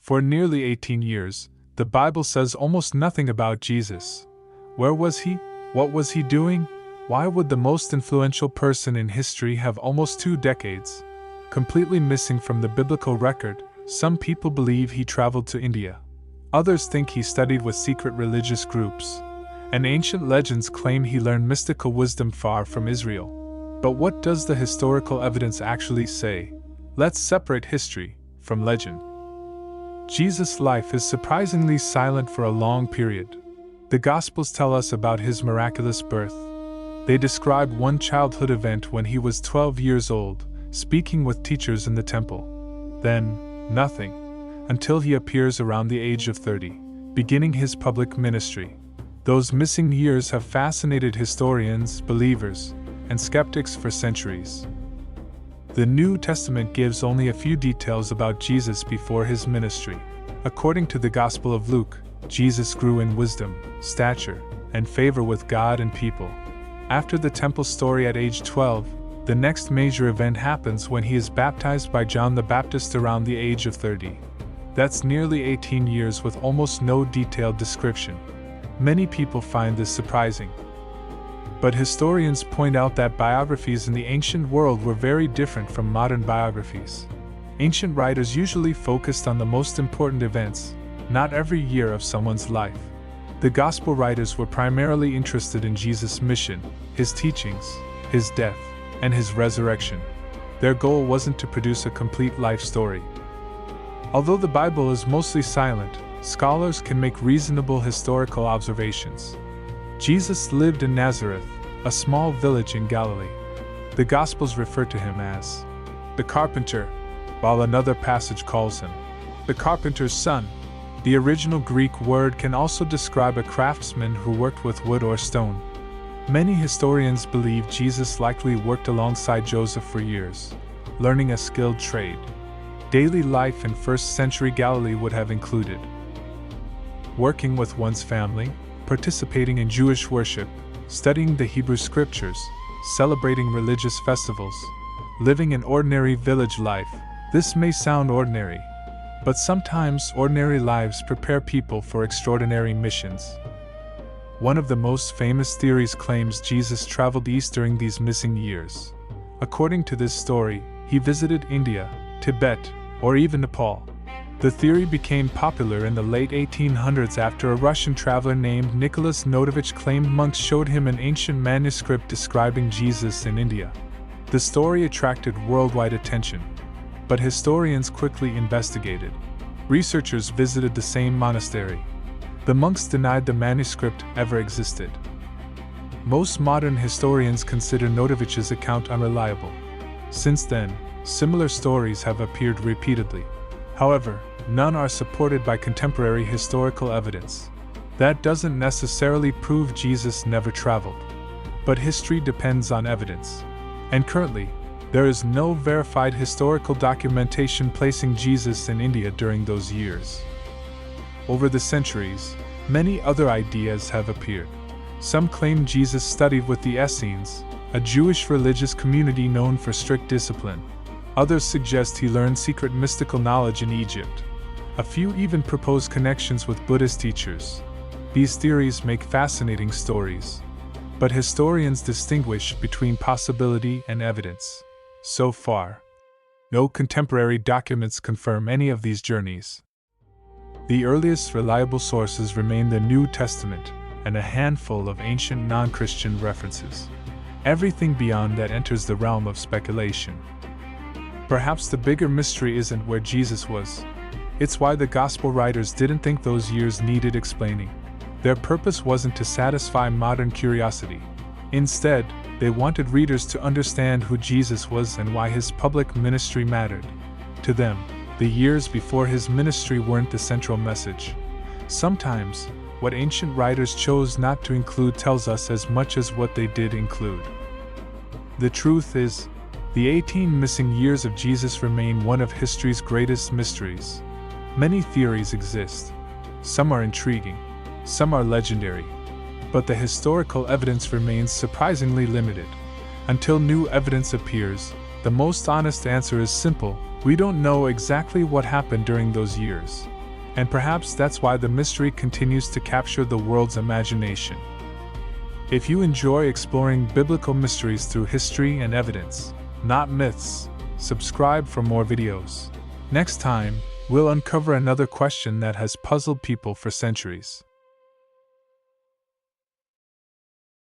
For nearly 18 years, the Bible says almost nothing about Jesus. Where was he? What was he doing? Why would the most influential person in history have almost 2 decades completely missing from the biblical record? Some people believe he traveled to India. Others think he studied with secret religious groups. And ancient legends claim he learned mystical wisdom far from Israel. But what does the historical evidence actually say? Let's separate history from legend. Jesus' life is surprisingly silent for a long period. The Gospels tell us about his miraculous birth. They describe one childhood event when he was 12 years old, speaking with teachers in the temple. Then, nothing, until he appears around the age of 30, beginning his public ministry. Those missing years have fascinated historians, believers, and skeptics for centuries. The New Testament gives only a few details about Jesus before his ministry. According to the Gospel of Luke, Jesus grew in wisdom, stature, and favor with God and people. After the temple story at age 12, the next major event happens when he is baptized by John the Baptist around the age of 30. That's nearly 18 years with almost no detailed description. Many people find this surprising. But historians point out that biographies in the ancient world were very different from modern biographies. Ancient writers usually focused on the most important events, not every year of someone's life. The Gospel writers were primarily interested in Jesus' mission, his teachings, his death, and his resurrection. Their goal wasn't to produce a complete life story. Although the Bible is mostly silent, scholars can make reasonable historical observations. Jesus lived in Nazareth, a small village in Galilee. The Gospels refer to him as the carpenter, while another passage calls him the carpenter's son. The original Greek word can also describe a craftsman who worked with wood or stone. Many historians believe Jesus likely worked alongside Joseph for years, learning a skilled trade. Daily life in first-century Galilee would have included working with one's family, participating in Jewish worship, studying the Hebrew scriptures, celebrating religious festivals, living an ordinary village life. This may sound ordinary, but sometimes ordinary lives prepare people for extraordinary missions. One of the most famous theories claims Jesus traveled east during these missing years. According to this story, he visited India, Tibet, or even Nepal. The theory became popular in the late 1800s after a Russian traveler named Nicholas Notovich claimed monks showed him an ancient manuscript describing Jesus in India. The story attracted worldwide attention, but historians quickly investigated. Researchers visited the same monastery. The monks denied the manuscript ever existed. Most modern historians consider Notovich's account unreliable. Since then, similar stories have appeared repeatedly. However, none are supported by contemporary historical evidence. That doesn't necessarily prove Jesus never traveled. But history depends on evidence. And currently, there is no verified historical documentation placing Jesus in India during those years. Over the centuries, many other ideas have appeared. Some claim Jesus studied with the Essenes, a Jewish religious community known for strict discipline. Others suggest he learned secret mystical knowledge in Egypt. A few even propose connections with Buddhist teachers. These theories make fascinating stories. But historians distinguish between possibility and evidence. So far, no contemporary documents confirm any of these journeys. The earliest reliable sources remain the New Testament and a handful of ancient non-Christian references. Everything beyond that enters the realm of speculation. Perhaps the bigger mystery isn't where Jesus was. It's why the Gospel writers didn't think those years needed explaining. Their purpose wasn't to satisfy modern curiosity. Instead, they wanted readers to understand who Jesus was and why his public ministry mattered. To them, the years before his ministry weren't the central message. Sometimes, what ancient writers chose not to include tells us as much as what they did include. The truth is, the 18 missing years of Jesus remain one of history's greatest mysteries. Many theories exist. Some are intriguing, some are legendary, but the historical evidence remains surprisingly limited. Until new evidence appears, the most honest answer is simple: we don't know exactly what happened during those years. And perhaps that's why the mystery continues to capture the world's imagination. If you enjoy exploring biblical mysteries through history and evidence, not myths, subscribe for more videos. Next time, we'll uncover another question that has puzzled people for centuries.